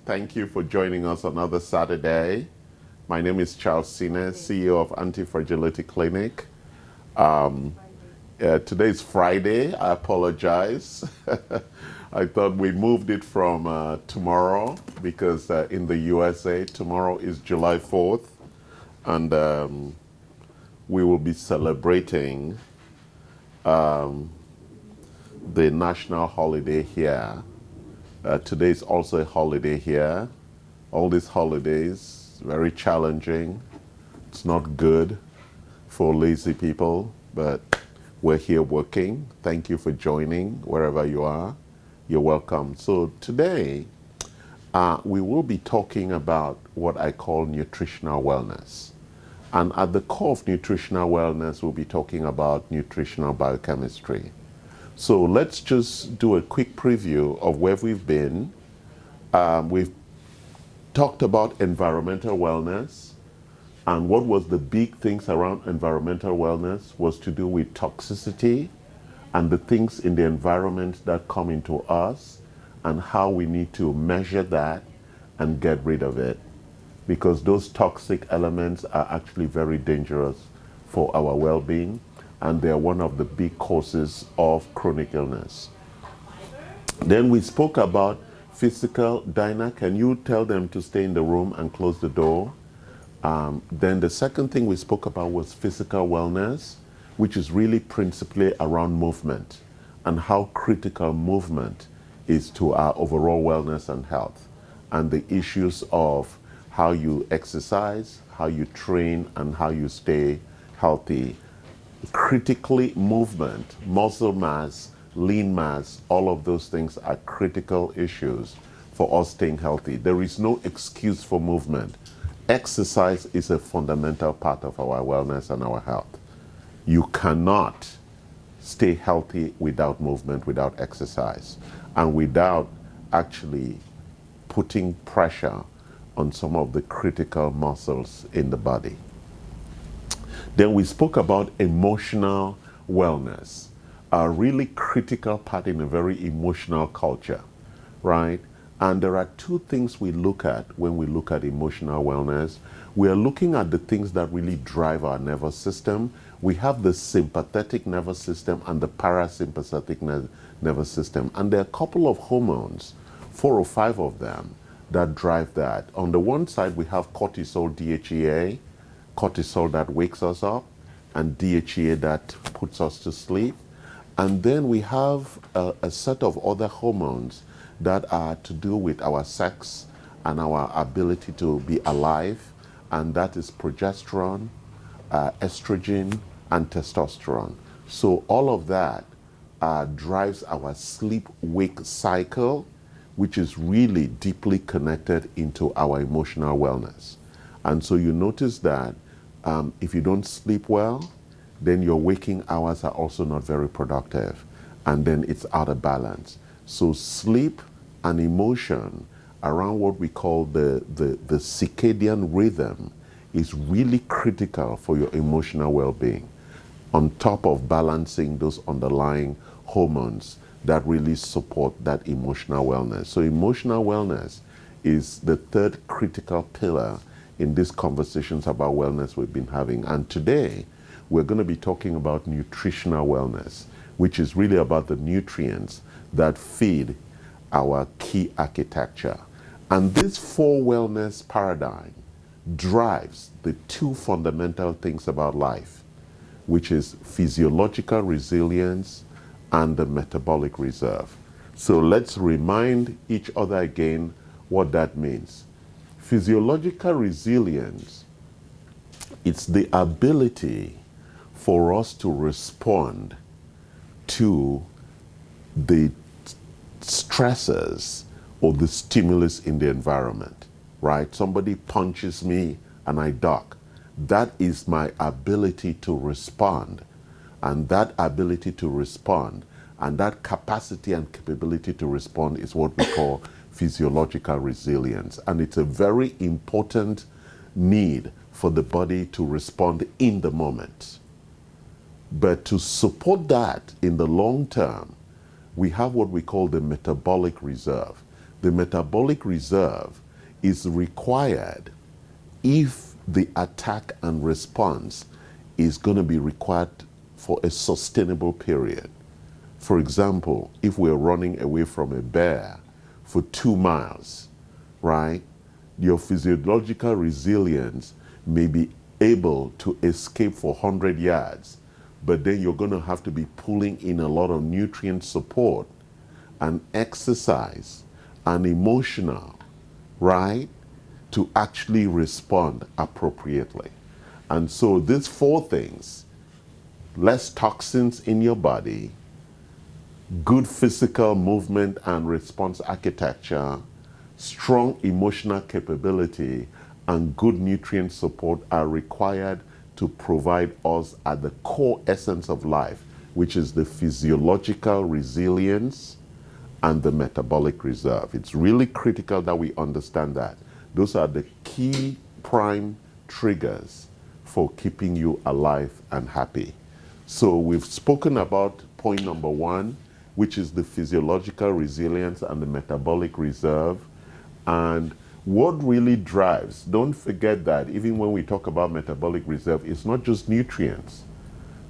Thank you for joining us another Saturday. My name is Charles Sine, CEO of Anti-Fragility Clinic. Today is Friday. I apologize. I thought we moved it from tomorrow because in the USA, tomorrow is July 4th, and we will be celebrating the national holiday here. Today is also a holiday here. All these holidays, very challenging. It's not good for lazy people, but we're here working. Thank you for joining wherever you are. You're welcome. So today, we will be talking about what I call nutritional wellness. And at the core of nutritional wellness, we'll be talking about nutritional biochemistry. So let's just do a quick preview of where we've been. We've talked about environmental wellness, and what was the big things around environmental wellness was to do with toxicity and the things in the environment that come into us and how we need to measure that and get rid of it, because those toxic elements are actually very dangerous for our well-being, and they're one of the big causes of chronic illness. Then we spoke about physical. Dinah, can you tell them to stay in the room and close the door? Then the second thing we spoke about was physical wellness, which is really principally around movement and how critical movement is to our overall wellness and health, and the issues of how you exercise, how you train, and how you stay healthy. Critically, movement, muscle mass, lean mass, all of those things are critical issues for us staying healthy. There is no excuse for movement. Exercise is a fundamental part of our wellness and our health. You cannot stay healthy without movement, without exercise, and without actually putting pressure on some of the critical muscles in the body. Then we spoke about emotional wellness, a really critical part in a very emotional culture, right? And there are two things we look at when we look at emotional wellness. We are looking at the things that really drive our nervous system. We have the sympathetic nervous system and the parasympathetic nervous system. And there are a couple of hormones, 4 or 5 of them, that drive that. On the one side, we have cortisol, DHEA, cortisol that wakes us up, and DHEA that puts us to sleep. And then we have a set of other hormones that are to do with our sex and our ability to be alive, and that is progesterone, estrogen, and testosterone. So all of that drives our sleep-wake cycle, which is really deeply connected into our emotional wellness. And so you notice that if you don't sleep well, then your waking hours are also not very productive, and then it's out of balance. So sleep and emotion around what we call the circadian rhythm is really critical for your emotional well-being, on top of balancing those underlying hormones that really support that emotional wellness. So emotional wellness is the third critical pillar in these conversations about wellness we've been having. And today, we're going to be talking about nutritional wellness, which is really about the nutrients that feed our key architecture. And this 4 wellness paradigm drives the 2 fundamental things about life, which is physiological resilience and the metabolic reserve. So let's remind each other again what that means. Physiological resilience, it's the ability for us to respond to the stresses or the stimulus in the environment, right? Somebody punches me and I duck. That is my ability to respond. And that ability to respond and that capacity and capability to respond is what we call physiological resilience. And it's a very important need for the body to respond in the moment. But to support that in the long term, we have what we call the metabolic reserve. The metabolic reserve is required if the attack and response is going to be required for a sustainable period. For example, if we're running away from a bear for 2 miles, right, your physiological resilience may be able to escape for 100 yards, but then you're going to have to be pulling in a lot of nutrient support and exercise and emotional, right, to actually respond appropriately. And so these 4 things, less toxins in your body, good physical movement and response architecture, strong emotional capability, and good nutrient support are required to provide us at the core essence of life, which is the physiological resilience and the metabolic reserve. It's really critical that we understand that. Those are the key prime triggers for keeping you alive and happy. So we've spoken about point number 1, which is the physiological resilience and the metabolic reserve. And what really drives, don't forget that even when we talk about metabolic reserve, it's not just nutrients.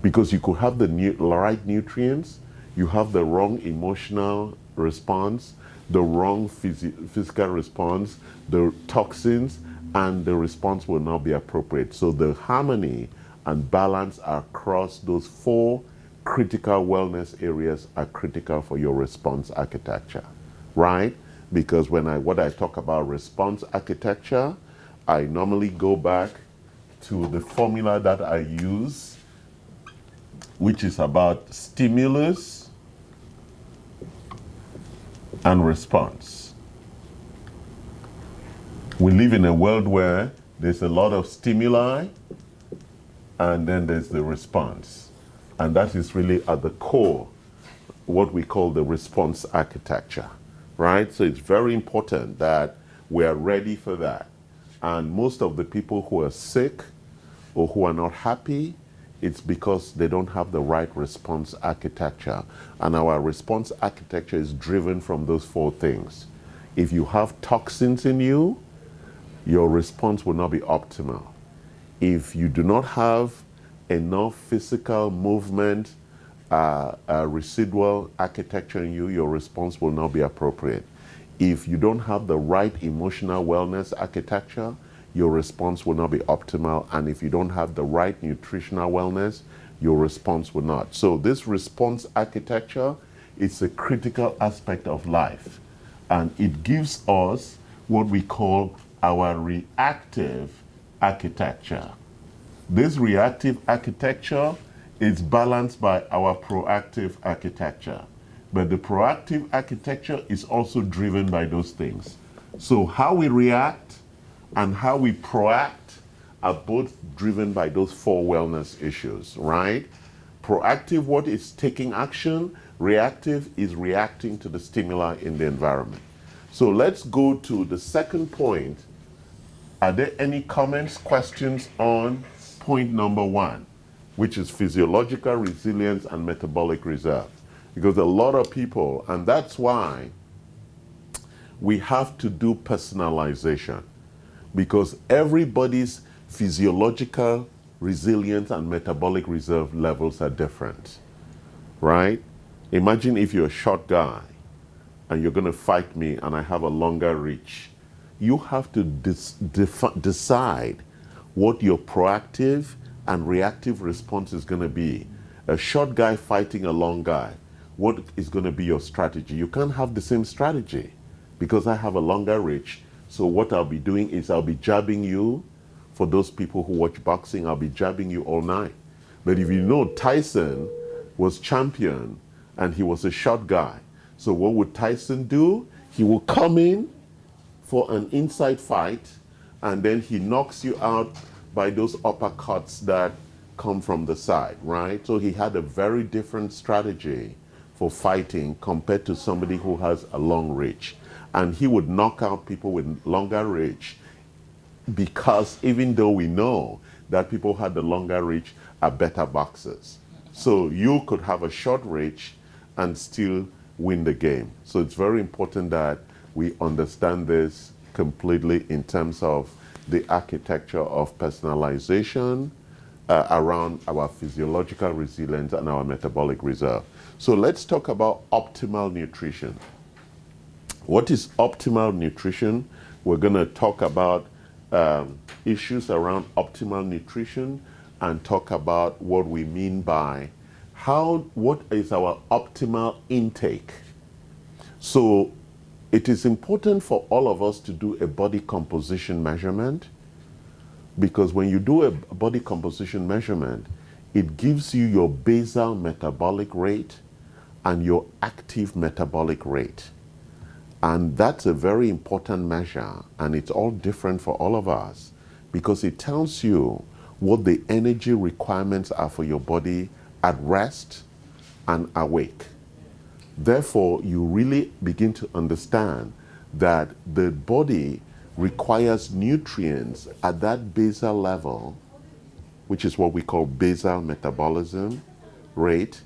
Because you could have the right nutrients, you have the wrong emotional response, the wrong physical response, the toxins, and the response will not be appropriate. So the harmony and balance across those 4 critical wellness areas are critical for your response architecture, right? Because when what I talk about response architecture, I normally go back to the formula that I use, which is about stimulus and response. We live in a world where there's a lot of stimuli and then there's the response. And that is really at the core what we call the response architecture, right? So it's very important that we are ready for that. And most of the people who are sick or who are not happy, it's because they don't have the right response architecture. And our response architecture is driven from those 4 things. If you have toxins in you, your response will not be optimal. If you do not have enough physical movement, residual architecture in you, your response will not be appropriate. If you don't have the right emotional wellness architecture, your response will not be optimal. And if you don't have the right nutritional wellness, your response will not. So this response architecture is a critical aspect of life. And it gives us what we call our reactive architecture. This reactive architecture is balanced by our proactive architecture. But the proactive architecture is also driven by those things. So how we react and how we proact are both driven by those 4 wellness issues, right? Proactive, what is taking action? Reactive is reacting to the stimuli in the environment. So let's go to the second point. Are there any comments, questions on point number 1, which is physiological resilience and metabolic reserve? Because a lot of people, and that's why we have to do personalization, because everybody's physiological resilience and metabolic reserve levels are different, right? Imagine if you're a short guy and you're going to fight me and I have a longer reach. You have to decide what your proactive and reactive response is going to be. A short guy fighting a long guy, what is going to be your strategy? You can't have the same strategy because I have a longer reach. So what I'll be doing is I'll be jabbing you. For those people who watch boxing, I'll be jabbing you all night. But if you know Tyson was champion and he was a short guy, so what would Tyson do? He will come in for an inside fight and then he knocks you out by those uppercuts that come from the side, right? So he had a very different strategy for fighting compared to somebody who has a long reach. And he would knock out people with longer reach because even though we know that people had the longer reach are better boxers. So you could have a short reach and still win the game. So it's very important that we understand this completely in terms of the architecture of personalization around our physiological resilience and our metabolic reserve. So let's talk about optimal nutrition. What is optimal nutrition? We're going to talk about issues around optimal nutrition and talk about what we mean by what is our optimal intake. So it is important for all of us to do a body composition measurement, because when you do a body composition measurement, it gives you your basal metabolic rate and your active metabolic rate. And that's a very important measure, and it's all different for all of us because it tells you what the energy requirements are for your body at rest and awake. Therefore, you really begin to understand that the body requires nutrients at that basal level, which is what we call basal metabolism rate,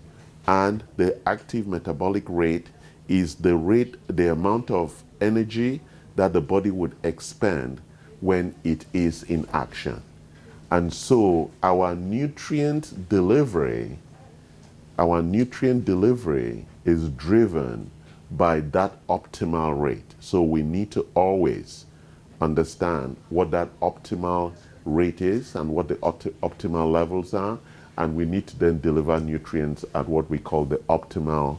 and the active metabolic rate is the amount of energy that the body would expend when it is in action. And so our nutrient delivery is driven by that optimal rate. So we need to always understand what that optimal rate is and what the optimal levels are, and we need to then deliver nutrients at what we call the optimal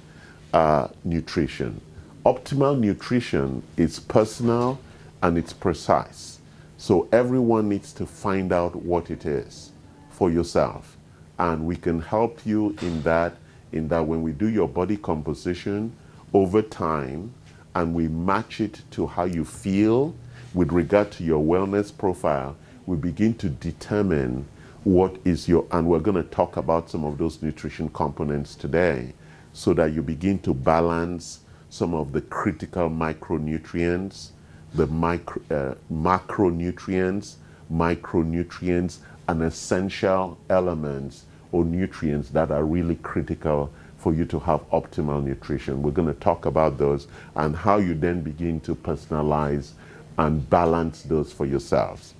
nutrition. Optimal nutrition is personal and it's precise. So everyone needs to find out what it is for yourself. And we can help you in that when we do your body composition over time and we match it to how you feel with regard to your wellness profile, we begin to determine what is and we're going to talk about some of those nutrition components today, so that you begin to balance some of the critical micronutrients, the macronutrients, micronutrients, and essential elements or nutrients that are really critical for you to have optimal nutrition. We're going to talk about those and how you then begin to personalize and balance those for yourselves.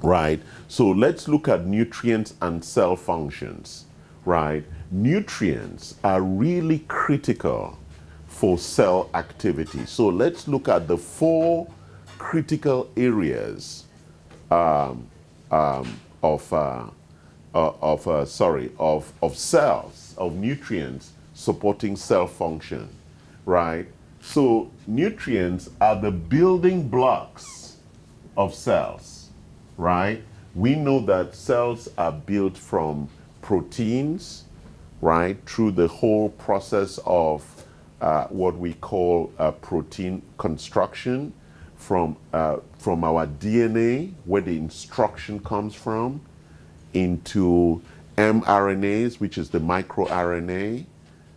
Right? So let's look at nutrients and cell functions. Right? Nutrients are really critical for cell activity. So let's look at the 4 critical areas of cells, of nutrients supporting cell function, right? So nutrients are the building blocks of cells, right? We know that cells are built from proteins, right, through the whole process of what we call protein construction from our DNA, where the instruction comes from, into mRNAs, which is the microRNA.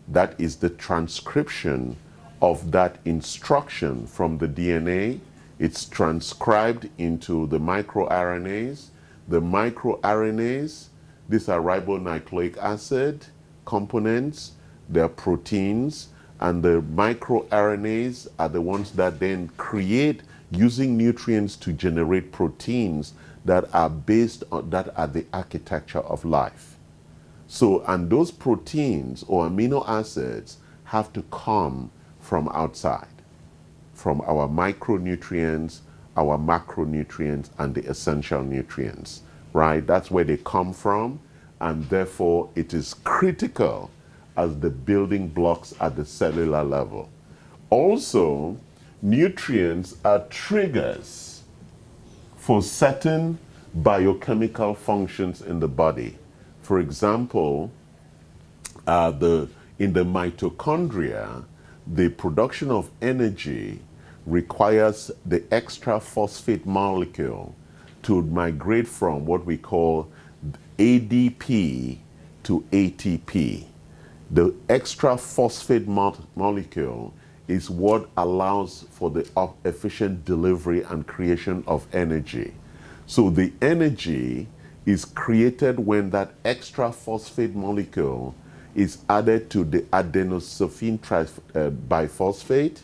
That is the transcription of that instruction from the DNA. It's transcribed into the microRNAs. The microRNAs, these are ribonucleic acid components, they're proteins, and the microRNAs are the ones that then create, using nutrients to generate proteins that are that are the architecture of life. So, and those proteins or amino acids have to come from outside, from our micronutrients, our macronutrients, and the essential nutrients, right? That's where they come from, and therefore it is critical as the building blocks at the cellular level. Also, nutrients are triggers for certain biochemical functions in the body. For example, in the mitochondria, the production of energy requires the extra phosphate molecule to migrate from what we call ADP to ATP. The extra phosphate molecule is what allows for the efficient delivery and creation of energy. So the energy is created when that extra phosphate molecule is added to the adenosine biphosphate,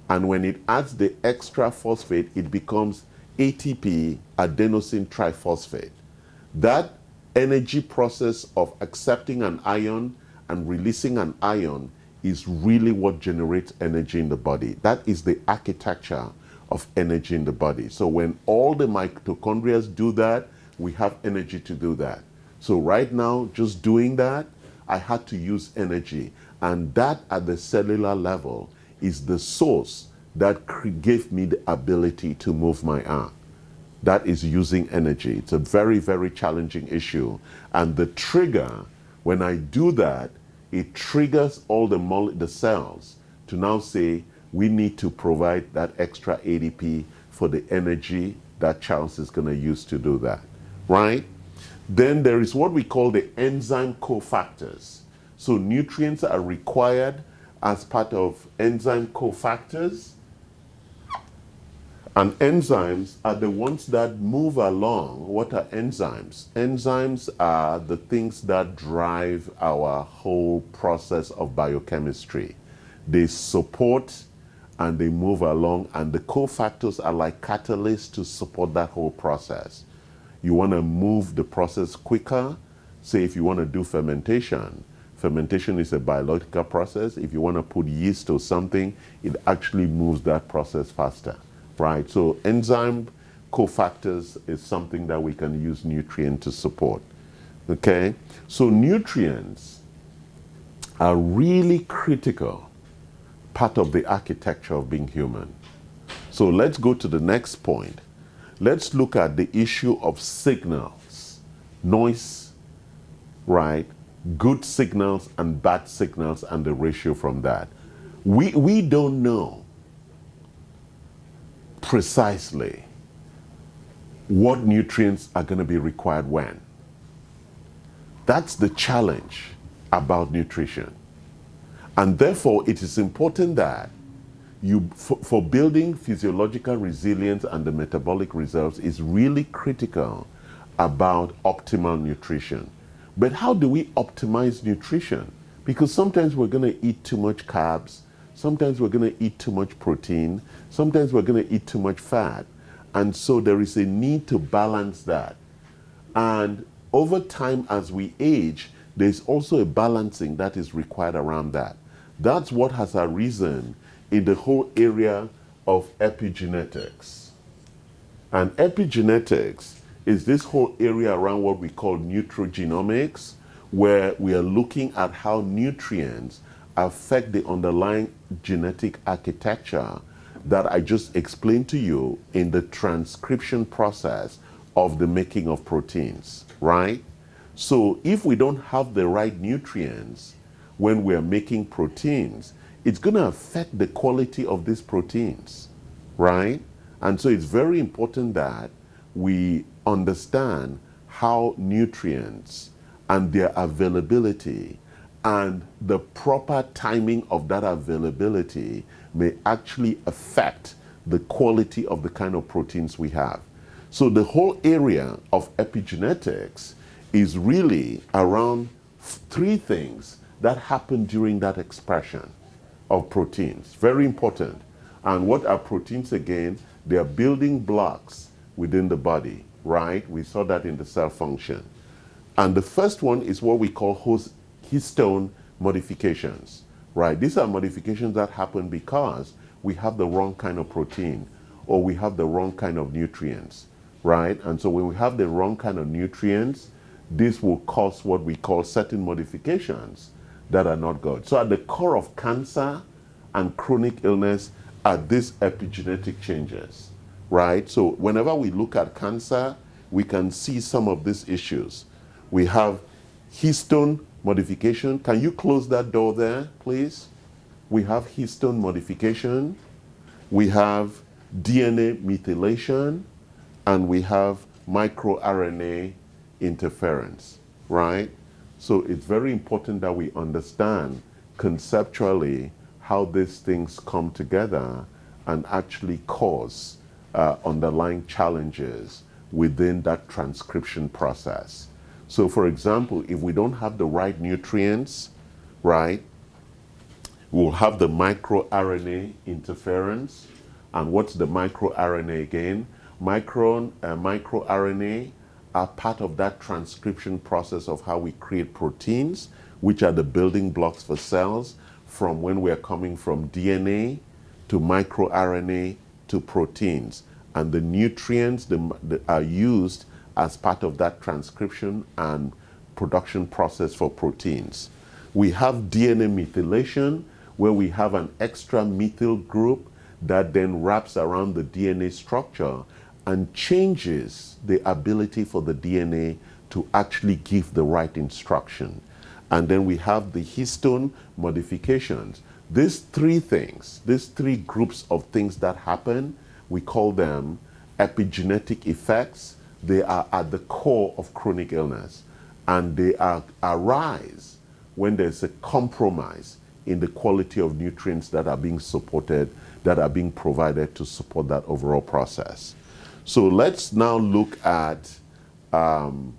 And when it adds the extra phosphate, it becomes ATP, adenosine triphosphate. That energy process of accepting an ion and releasing an ion is really what generates energy in the body. That is the architecture of energy in the body. So when all the mitochondria do that, we have energy to do that. So right now, just doing that, I had to use energy. And that at the cellular level is the source that gave me the ability to move my arm. That is using energy. It's a very, very challenging issue. And the trigger, when I do that, it triggers all the cells to now say, we need to provide that extra ADP for the energy that Charles is going to use to do that, right? Then there is what we call the enzyme cofactors. So nutrients are required as part of enzyme cofactors. And enzymes are the ones that move along. What are enzymes? Enzymes are the things that drive our whole process of biochemistry. They support and they move along, and the cofactors are like catalysts to support that whole process. You want to move the process quicker. Say if you want to do fermentation, fermentation is a biological process. If you want to put yeast or something, it actually moves that process faster, right? So enzyme cofactors is something that we can use nutrient to support, okay? So nutrients are really critical part of the architecture of being human. So let's go to the next point. Let's look at the issue of signals, noise, right? Good signals and bad signals and the ratio from that. We don't know precisely what nutrients are going to be required when. That's the challenge about nutrition. And therefore, it is important that for building physiological resilience and the metabolic reserves is really critical about optimal nutrition. But how do we optimize nutrition? Because sometimes we're going to eat too much carbs, sometimes we're going to eat too much protein, sometimes we're going to eat too much fat. And so there is a need to balance that. And over time, as we age, there's also a balancing that is required around that. That's what has arisen in the whole area of epigenetics. And epigenetics is this whole area around what we call nutrigenomics, where we are looking at how nutrients affect the underlying genetic architecture that I just explained to you in the transcription process of the making of proteins, right? So if we don't have the right nutrients when we're making proteins, it's going to affect the quality of these proteins, right? And so it's very important that we understand how nutrients and their availability and the proper timing of that availability may actually affect the quality of the kind of proteins we have. So the whole area of epigenetics is really around three things that happen during that expression of proteins. Very important. And what are proteins again? They are building blocks within the body, right? We saw that in the cell function. And the first one is what we call histone modifications, right? These are modifications that happen because we have the wrong kind of protein or we have the wrong kind of nutrients, right? And so when we have the wrong kind of nutrients, this will cause what we call certain modifications that are not good. So at the core of cancer and chronic illness are these epigenetic changes, right? So whenever we look at cancer, we can see some of these issues. We have histone modification. Can you close that door there, please? We have histone modification. We have DNA methylation, and we have microRNA interference, right? So it's very important that we understand conceptually how these things come together and actually cause underlying challenges within that transcription process. So for example, if we don't have the right nutrients, right, We'll have the microRNA interference. And what's the microRNA again? MicroRNA are part of that transcription process of how we create proteins, which are the building blocks for cells, from when we're coming from DNA to microRNA to proteins. And the nutrients that are used as part of that transcription and production process for proteins. We have DNA methylation, where we have an extra methyl group that then wraps around the DNA structure and changes the ability for the DNA to actually give the right instruction. And then we have the histone modifications. These three things, these three groups of things that happen, we call them epigenetic effects. They are at the core of chronic illness, and they arise when there's a compromise in the quality of nutrients that are being supported, that are being provided to support that overall process. So let's now look at the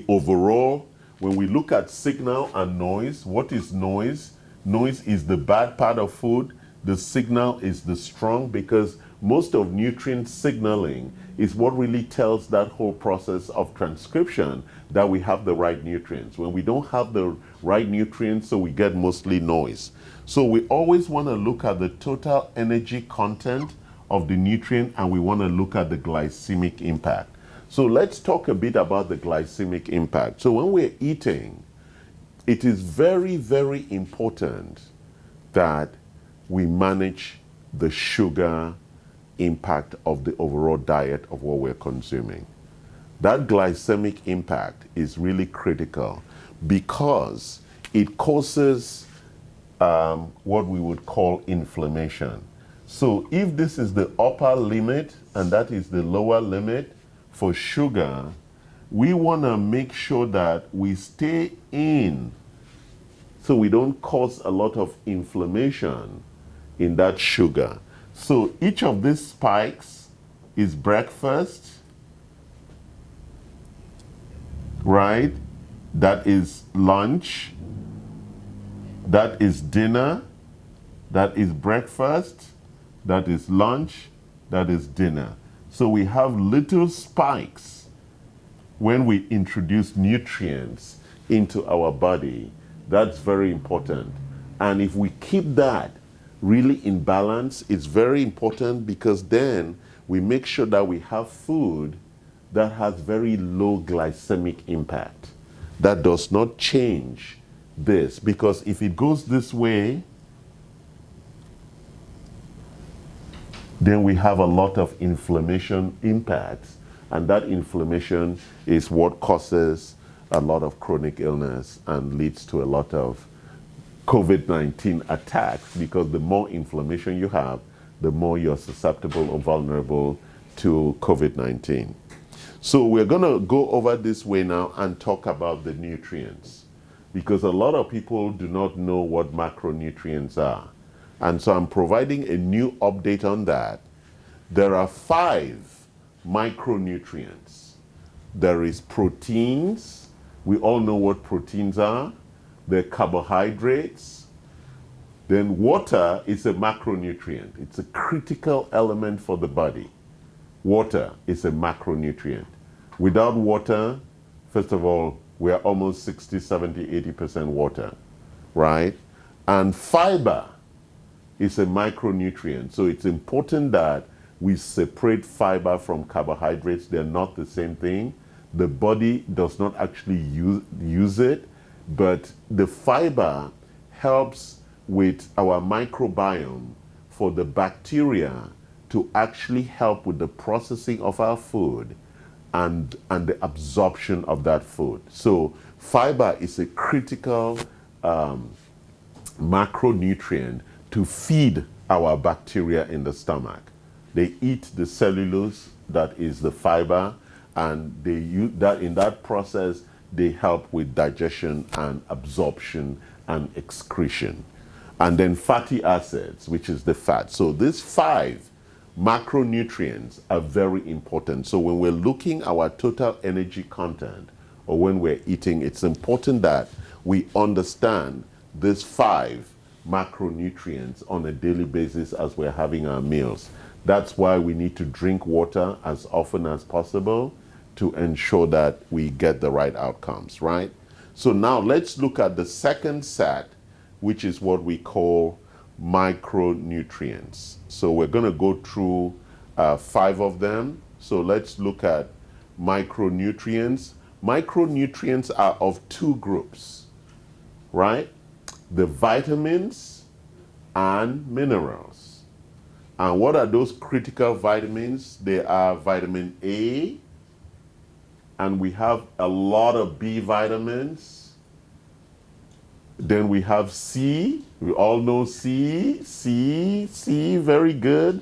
overall. When we look at signal and noise, what is noise? Noise is the bad part of food. The signal is the strong, because most of nutrient signaling is what really tells that whole process of transcription that we have the right nutrients. When we don't have the right nutrients, so we get mostly noise. So we always want to look at the total energy content of the nutrient, and we want to look at the glycemic impact. So let's talk a bit about the glycemic impact. So when we're eating, it is very, very important that we manage the sugar impact of the overall diet of what we're consuming. That glycemic impact is really critical, because it causes what we would call inflammation. So if this is the upper limit and that is the lower limit for sugar, we want to make sure that we stay in, so we don't cause a lot of inflammation in that sugar. So each of these spikes is breakfast, right? That is lunch, that is dinner, that is breakfast, that is lunch, that is dinner. So we have little spikes when we introduce nutrients into our body. That's very important. And if we keep that really in balance, it's very important, because then we make sure that we have food that has very low glycemic impact, that does not change this. Because if it goes this way, then we have a lot of inflammation impacts, and that inflammation is what causes a lot of chronic illness and leads to a lot of COVID-19 attacks, because the more inflammation you have, the more you're susceptible or vulnerable to COVID-19. So we're going to go over this way now and talk about the nutrients, because a lot of people do not know what macronutrients are. And so I'm providing a new update on that. There are 5 micronutrients. There is proteins. We all know what proteins are. There are carbohydrates. Then water is a macronutrient. It's a critical element for the body. Water is a macronutrient. Without water, first of all, we are almost 60, 70, 80% water, right? And fiber is a micronutrient. So it's important that we separate fiber from carbohydrates. They're not the same thing. The body does not actually use it, but the fiber helps with our microbiome for the bacteria to actually help with the processing of our food and the absorption of that food. So fiber is a critical macronutrient to feed our bacteria in the stomach. They eat the cellulose, that is the fiber, and they use that. In that process, they help with digestion and absorption and excretion. And then fatty acids, which is the fat. So these 5 macronutrients are very important. So when we're looking at our total energy content, or when we're eating, it's important that we understand these 5 macronutrients on a daily basis as we're having our meals. That's why we need to drink water as often as possible to ensure that we get the right outcomes, right? So now let's look at the second set, which is what we call micronutrients. So we're going to go through 5 of them. So let's look at micronutrients. Micronutrients are of 2 groups, right? The vitamins and minerals. And what are those critical vitamins? They are vitamin A, and we have a lot of B vitamins. Then we have C. We all know C, very good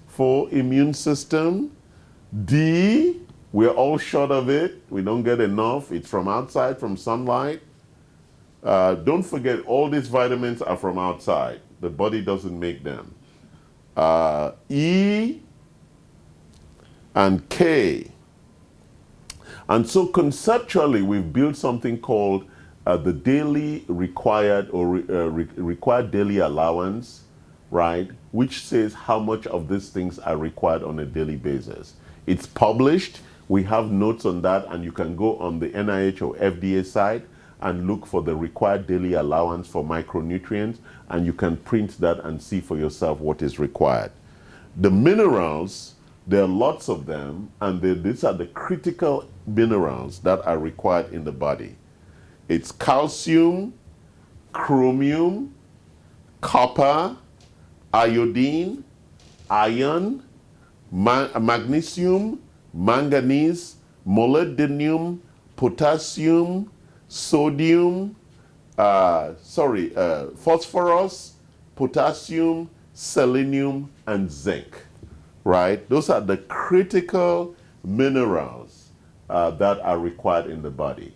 for immune system. D, we're all short of it. We don't get enough. It's from outside, from sunlight. Don't forget, all these vitamins are from outside. The body doesn't make them. E and K. And so conceptually, we've built something called the daily required or required daily allowance, right? Which says how much of these things are required on a daily basis. It's published. We have notes on that, and you can go on the NIH or FDA site and look for the required daily allowance for micronutrients, and you can print that and see for yourself what is required. The minerals, there are lots of them, and these are the critical minerals that are required in the body. It's calcium, chromium, copper, iodine, iron, magnesium, manganese, molybdenum, potassium, sodium, phosphorus, potassium, selenium, and zinc, right? Those are the critical minerals that are required in the body.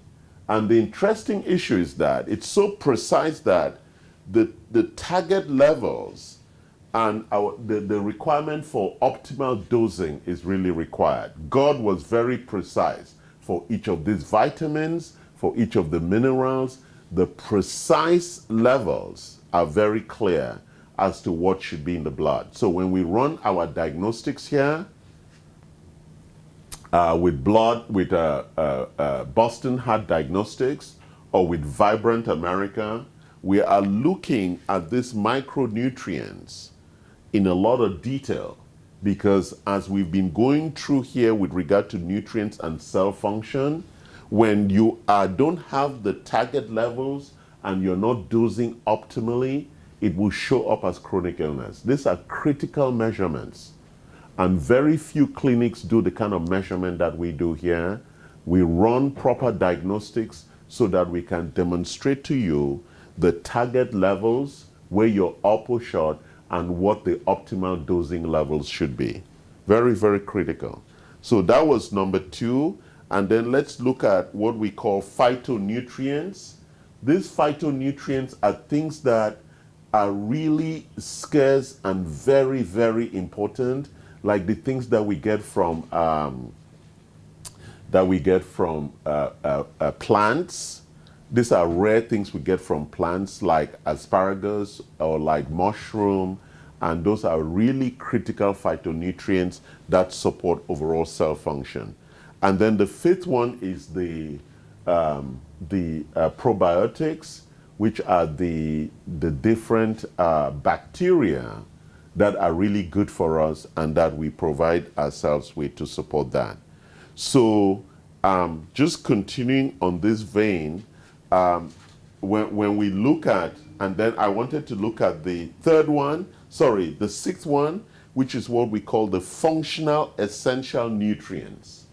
And the interesting issue is that it's so precise that the target levels and the requirement for optimal dosing is really required. God was very precise for each of these vitamins, for each of the minerals. The precise levels are very clear as to what should be in the blood. So when we run our diagnostics here, with Boston Heart Diagnostics or with Vibrant America, we are looking at these micronutrients in a lot of detail, because as we've been going through here with regard to nutrients and cell function, when you don't have the target levels and you're not dosing optimally, it will show up as chronic illness. These are critical measurements. And very few clinics do the kind of measurement that we do here. We run proper diagnostics so that we can demonstrate to you the target levels, where you're up or short, and what the optimal dosing levels should be. Very, very critical. So that was number 2. And then let's look at what we call phytonutrients. These phytonutrients are things that are really scarce and very, very important, like the things that we get from plants. These are rare things we get from plants, like asparagus or like mushroom, and those are really critical phytonutrients that support overall cell function. And then the 5th one is the probiotics, which are the different bacteria that are really good for us and that we provide ourselves with to support that. So just continuing on this vein, when we look at, and then I wanted to look at the 6th one, which is what we call the functional essential nutrients.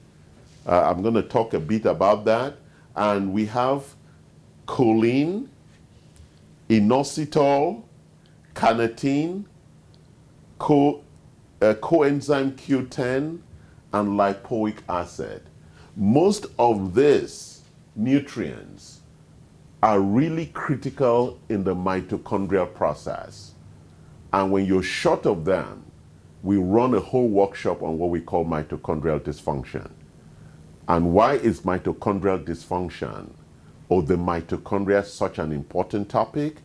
I'm going to talk a bit about that. And we have choline, inositol, carnitine, coenzyme Q10, and lipoic acid. Most of these nutrients are really critical in the mitochondrial process. And when you're short of them, we run a whole workshop on what we call mitochondrial dysfunction. And why is mitochondrial dysfunction or the mitochondria such an important topic?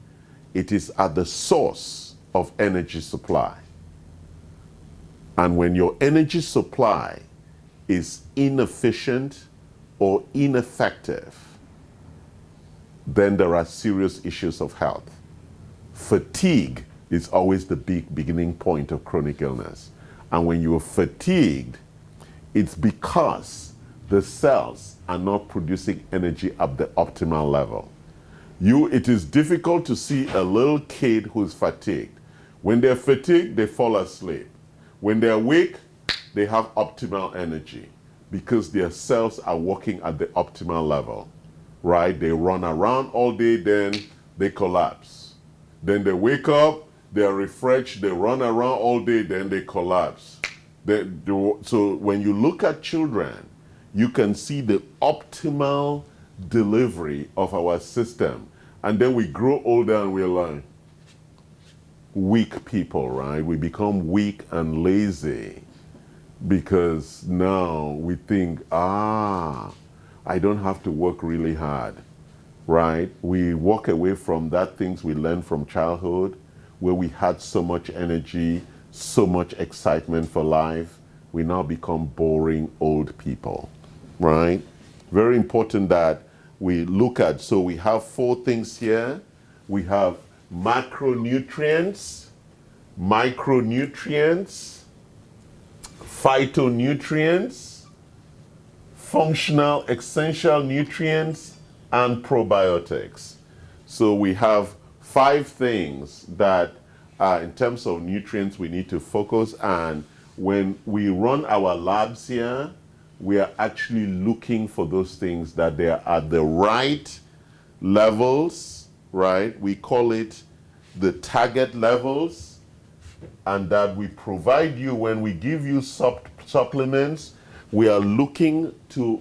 it is at the source of energy supply. And when your energy supply is inefficient or ineffective, then there are serious issues of health. Fatigue is always the big beginning point of chronic illness. And when you're fatigued, it's because the cells are not producing energy at the optimal level. It is difficult to see a little kid who's fatigued. When they're fatigued, they fall asleep. When they're awake, they have optimal energy because their cells are working at the optimal level, right? They run around all day, then they collapse. Then they wake up, they're refreshed, they run around all day, then they collapse. So when you look at children, you can see the optimal delivery of our system. And then we grow older and we're like weak people, right? We become weak and lazy because now we think, I don't have to work really hard, right? We walk away from that things we learned from childhood where we had so much energy, so much excitement for life. We now become boring old people, right? Very important that we look at. So we have 4 things here. We have macronutrients, micronutrients, phytonutrients, functional essential nutrients, and probiotics. So we have 5 things that in terms of nutrients we need to focus on. When we run our labs here, we are actually looking for those things that they are at the right levels, right? We call it the target levels, and that we provide you when we give you supplements. We are looking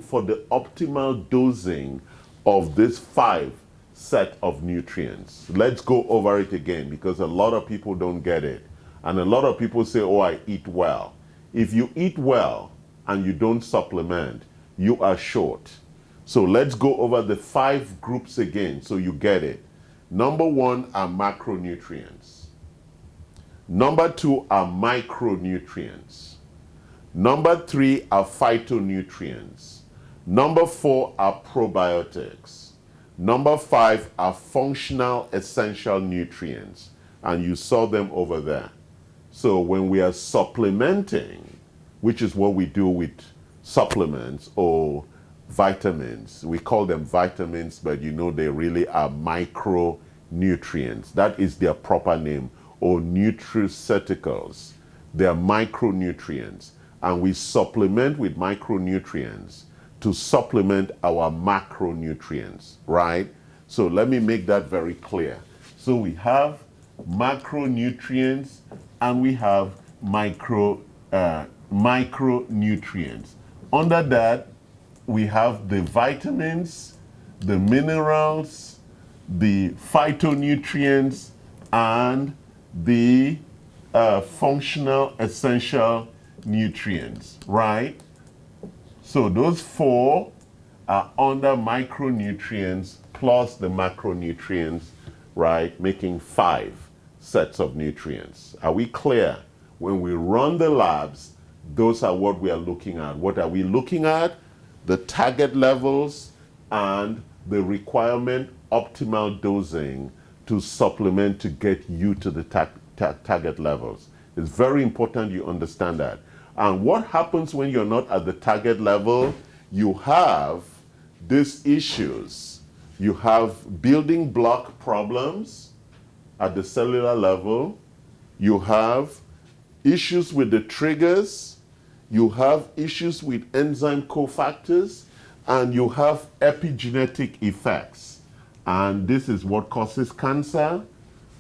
for the optimal dosing of this 5 set of nutrients. Let's go over it again because a lot of people don't get it. And a lot of people say, oh, I eat well. If you eat well and you don't supplement, you are short. So let's go over the 5 groups again so you get it. Number 1 are macronutrients. Number 2 are micronutrients. Number 3 are phytonutrients. Number 4 are probiotics. Number 5 are functional essential nutrients. And you saw them over there. So when we are supplementing, which is what we do with supplements or vitamins, we call them vitamins, but you know they really are micronutrients. That is their proper name, or nutraceuticals. They are micronutrients. And we supplement with micronutrients to supplement our macronutrients, right? So let me make that very clear. So we have macronutrients and we have micronutrients. Under that, we have the vitamins, the minerals, the phytonutrients, and the functional essential nutrients, right? So those 4 are under micronutrients plus the macronutrients, right? Making 5 sets of nutrients. Are we clear? When we run the labs, those are what we are looking at. What are we looking at? The target levels and the requirement optimal dosing to supplement to get you to the target levels. It's very important you understand that. And what happens when you're not at the target level? You have these issues. You have building block problems at the cellular level. You have issues with the triggers. You have issues with enzyme cofactors. And you have epigenetic effects. And this is what causes cancer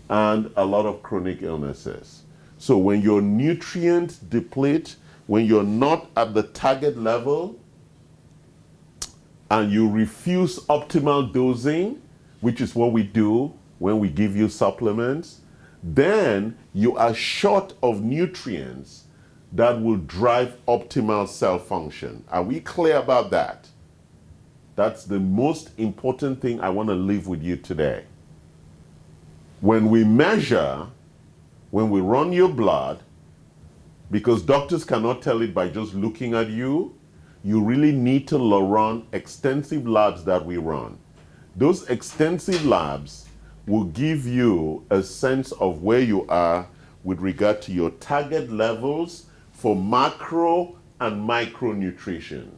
and a lot of chronic illnesses. So when your nutrients deplete, when you're not at the target level, and you refuse optimal dosing, which is what we do when we give you supplements, then you are short of nutrients that will drive optimal cell function. Are we clear about that? That's the most important thing I want to leave with you today. When we measure, when we run your blood, because doctors cannot tell it by just looking at you, you really need to run extensive labs that we run. Those extensive labs will give you a sense of where you are with regard to your target levels for macro and micronutrition.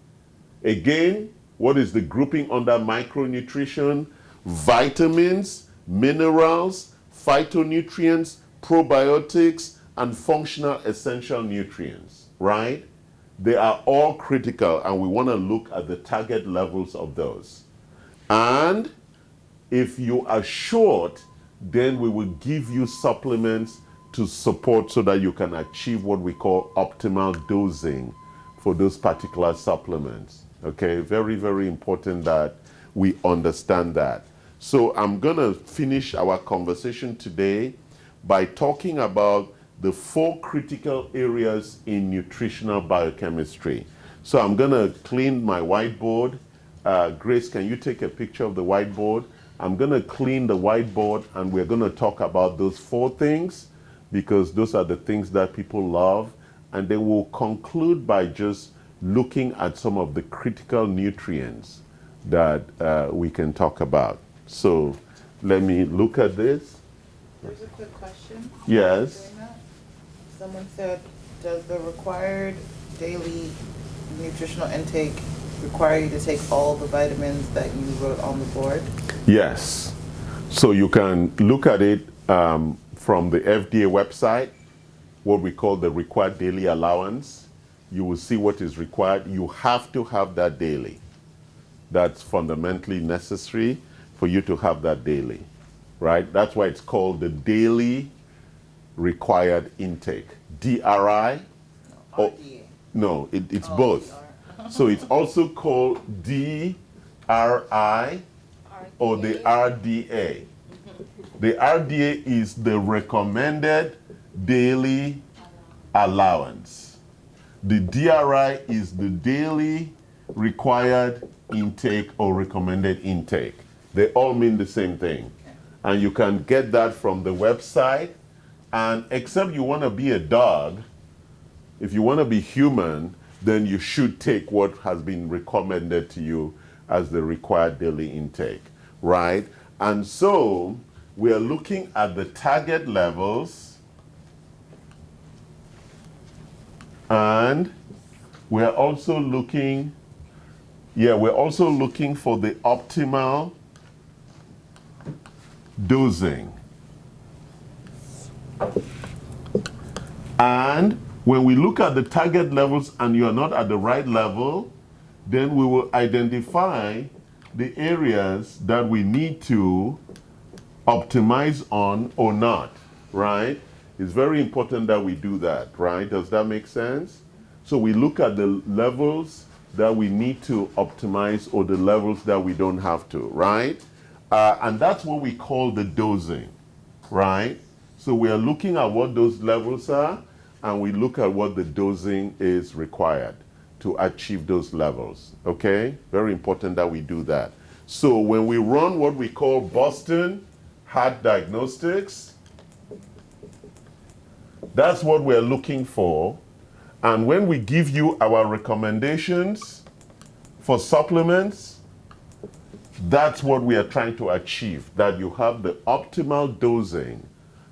Again, what is the grouping under micronutrition? Vitamins, minerals, phytonutrients, probiotics, and functional essential nutrients, right? They are all critical, and we want to look at the target levels of those. And if you are short, then we will give you supplements to support so that you can achieve what we call optimal dosing for those particular supplements. Okay, very, very important that we understand that. So I'm going to finish our conversation today by talking about the 4 critical areas in nutritional biochemistry. So I'm going to clean my whiteboard. Grace, can you take a picture of the whiteboard? I'm going to clean the whiteboard, and we're going to talk about those 4 things because those are the things that people love. And then we'll conclude by just looking at some of the critical nutrients that we can talk about. So let me look at this. There's a quick question. Yes. Someone said, does the required daily nutritional intake require you to take all the vitamins that you wrote on the board? Yes. So you can look at it from the FDA website, what we call the required daily allowance. You will see what is required. You have to have that daily. That's fundamentally necessary for you to have that daily, right? That's why it's called the daily required intake. DRI? No, RDA. No, it's both. So it's also called DRI or the RDA. The RDA is the recommended daily allowance. The DRI is the daily required intake or recommended intake. They all mean the same thing. And you can get that from the website. And except you want to be a dog, if you want to be human, then you should take what has been recommended to you as the required daily intake, right? And so we are looking at the target levels, and we're also looking, we're also looking for the optimal dosing. And when we look at the target levels and you are not at the right level, then we will identify the areas that we need to optimize on or not, right? It's very important that we do that, right? Does that make sense? So we look at the levels that we need to optimize or the levels that we don't have to, right? And that's what we call the dosing, right? So we are looking at what those levels are, and we look at what the dosing is required to achieve those levels, okay? Very important that we do that. So when we run what we call Boston Heart Diagnostics, that's what we're looking for. And when we give you our recommendations for supplements, that's what we are trying to achieve, that you have the optimal dosing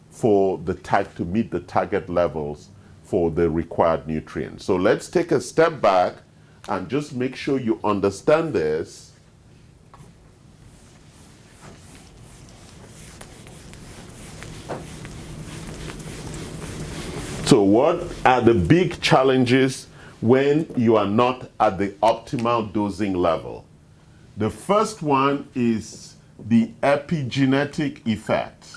for the type to meet the target levels for the required nutrients. So let's take a step back and just make sure you understand this. So what are the big challenges when you are not at the optimal dosing level? The first one is the epigenetic effect.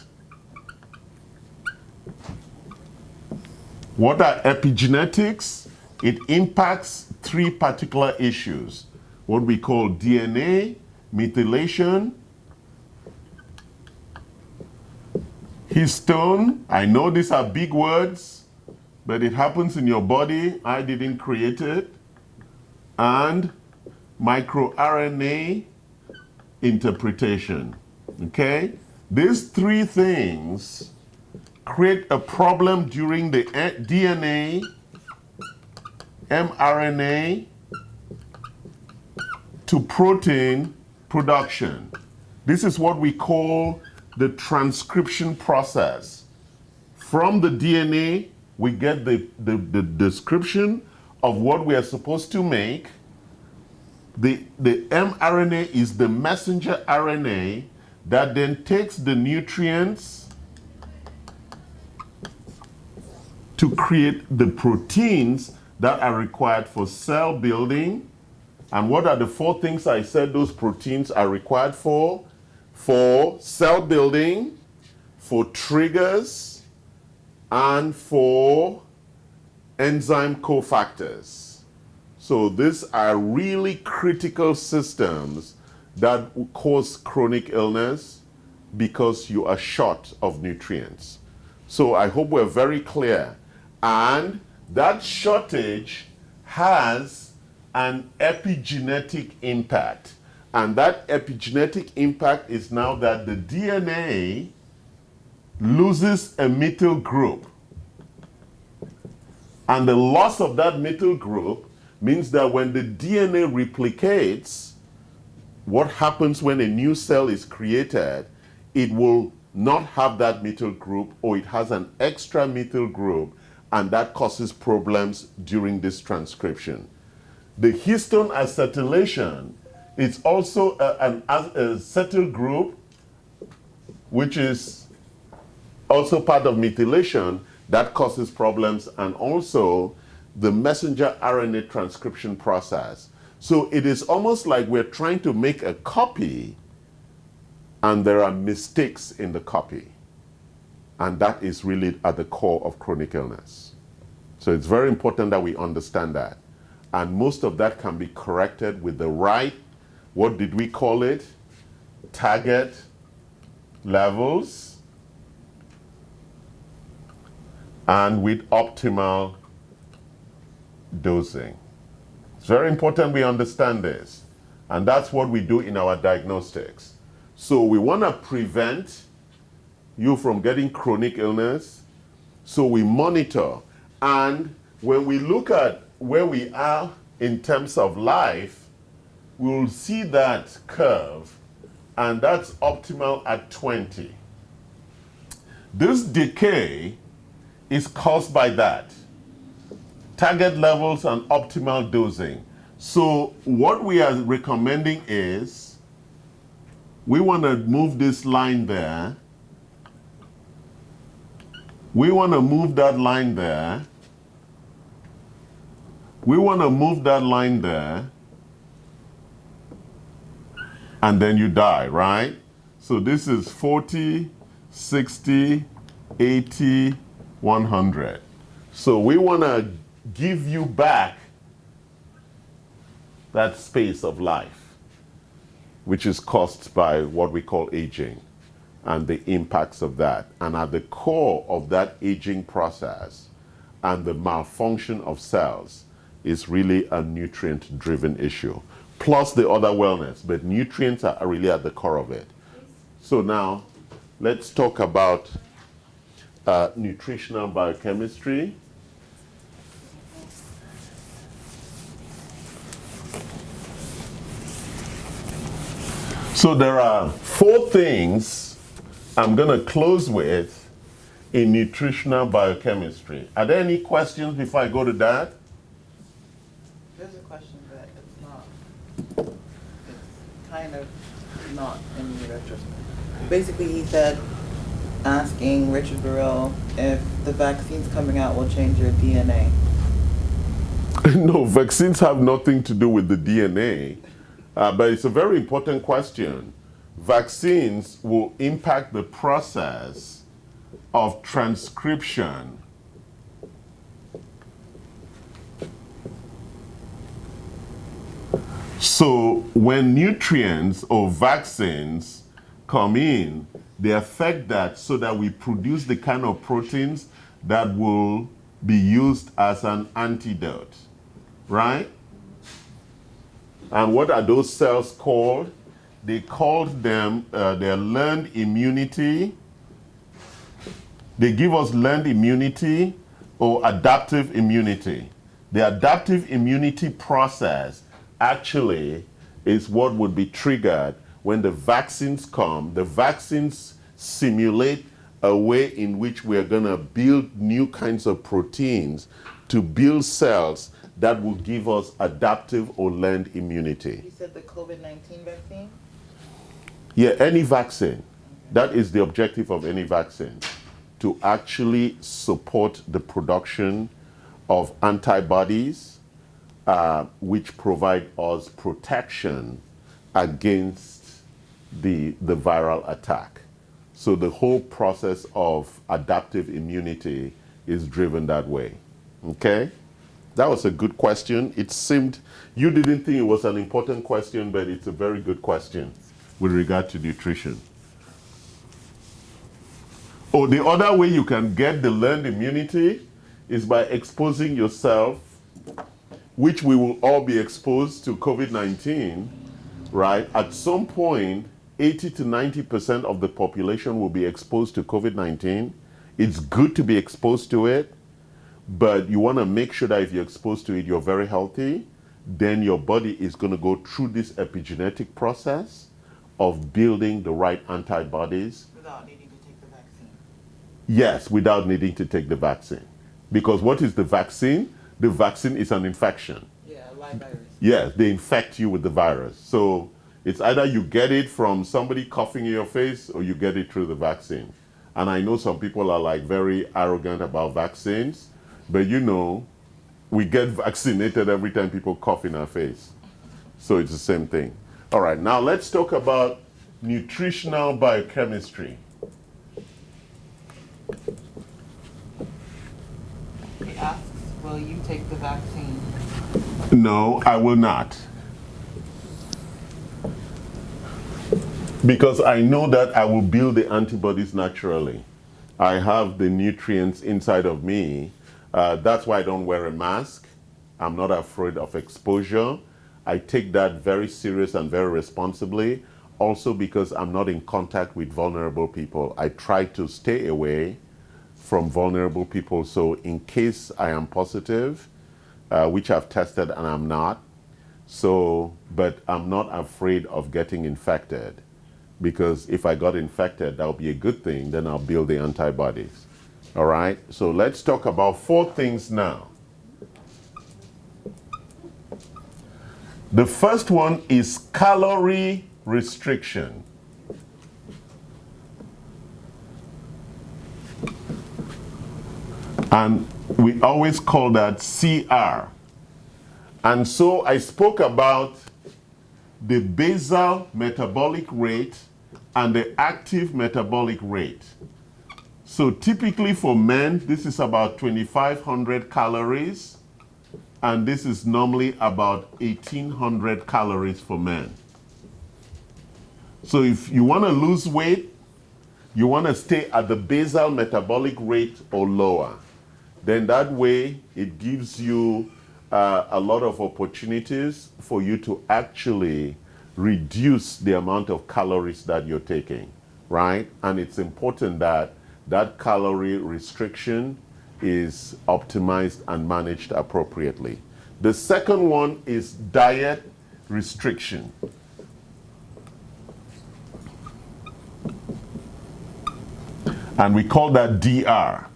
What are epigenetics? It impacts 3 particular issues. What we call DNA, methylation, histone. I know these are big words, but it happens in your body. I didn't create it. And microRNA interpretation. Okay? These three things create a problem during the DNA, mRNA to protein production. This is what we call the transcription process. From the DNA, we get the description of what we are supposed to make. The mRNA is the messenger RNA that then takes the nutrients to create the proteins that are required for cell building. And what are the four things I said those proteins are required for? For cell building, for triggers, and for enzyme cofactors. So these are really critical systems that cause chronic illness because you are short of nutrients. So I hope we're very clear. And that shortage has an epigenetic impact. And that epigenetic impact is now that the DNA loses a methyl group. And the loss of that methyl group means that when the DNA replicates, what happens when a new cell is created, it will not have that methyl group, or it has an extra methyl group, and that causes problems during this transcription. The histone acetylation is also an acetyl group, which is also part of methylation, that causes problems, and also the messenger RNA transcription process. So it is almost like we're trying to make a copy, and there are mistakes in the copy. And that is really at the core of chronic illness. So it's very important that we understand that. And most of that can be corrected with the right, what did we call it? Target levels, and with optimal dosing. It's very important we understand this. And that's what we do in our diagnostics. So we want to prevent you from getting chronic illness. So we monitor. And when we look at where we are in terms of life, we'll see that curve, and that's optimal at 20. This decay is caused by that. Target levels and optimal dosing. So what we are recommending is we want to move this line there. We want to move that line there. We want to move that line there. And then you die, right? So this is 40, 60, 80, 100. So we want to give you back that space of life, which is caused by what we call aging and the impacts of that. And at the core of that aging process and the malfunction of cells is really a nutrient-driven issue, plus the other wellness, but nutrients are really at the core of it. So now, let's talk about nutritional biochemistry. So there are 4 things I'm going to close with in nutritional biochemistry. Are there any questions before I go to that? There's a question, but it's kind of not in the retrospect. Basically, he said, asking Richard Burrell if the vaccines coming out will change your DNA. No, vaccines have nothing to do with the DNA, but it's a very important question. Vaccines will impact the process of transcription. So when nutrients or vaccines come in, they affect that so that we produce the kind of proteins that will be used as an antidote, right? And what are those cells called? they called them their learned immunity. They give us learned immunity or adaptive immunity. The adaptive immunity process actually is what would be triggered when the vaccines come. The vaccines simulate a way in which we are going to build new kinds of proteins to build cells that will give us adaptive or learned immunity. You said the COVID-19 vaccine? Yeah, any vaccine. That is the objective of any vaccine, to actually support the production of antibodies which provide us protection against the viral attack. So the whole process of adaptive immunity is driven that way. Okay? That was a good question. It seemed you didn't think it was an important question, but it's a very good question with regard to nutrition. Oh, the other way you can get the learned immunity is by exposing yourself, which we will all be exposed to COVID-19, right? At some point, 80 to 90% of the population will be exposed to COVID-19. It's good to be exposed to it, but you want to make sure that if you're exposed to it, you're very healthy. Then your body is going to go through this epigenetic process of building the right antibodies. Without needing to take the vaccine. Yes, without needing to take the vaccine. Because what is the vaccine? The vaccine is an infection. Yeah, a live virus. Yes, they infect you with the virus. So it's either you get it from somebody coughing in your face or you get it through the vaccine. And I know some people are like very arrogant about vaccines, but you know, we get vaccinated every time people cough in our face. So it's the same thing. All right, now let's talk about nutritional biochemistry. He asks, will you take the vaccine? No, I will not. Because I know that I will build the antibodies naturally. I have the nutrients inside of me. That's why I don't wear a mask. I'm not afraid of exposure. I take that very serious and very responsibly. Also because I'm not in contact with vulnerable people. I try to stay away from vulnerable people. So in case I am positive, which I've tested and I'm not, but I'm not afraid of getting infected. Because if I got infected, that'll be a good thing. Then I'll build the antibodies. All right? So let's talk about 4 things now. The first one is calorie restriction. And we always call that CR. And so I spoke about the basal metabolic rate and the active metabolic rate. So typically for men, this is about 2,500 calories, and this is normally about 1,800 calories for men. So if you want to lose weight, you want to stay at the basal metabolic rate or lower. Then that way it gives you a lot of opportunities for you to actually reduce the amount of calories that you're taking, right? And it's important that that calorie restriction is optimized and managed appropriately. The second one is diet restriction. And we call that DR,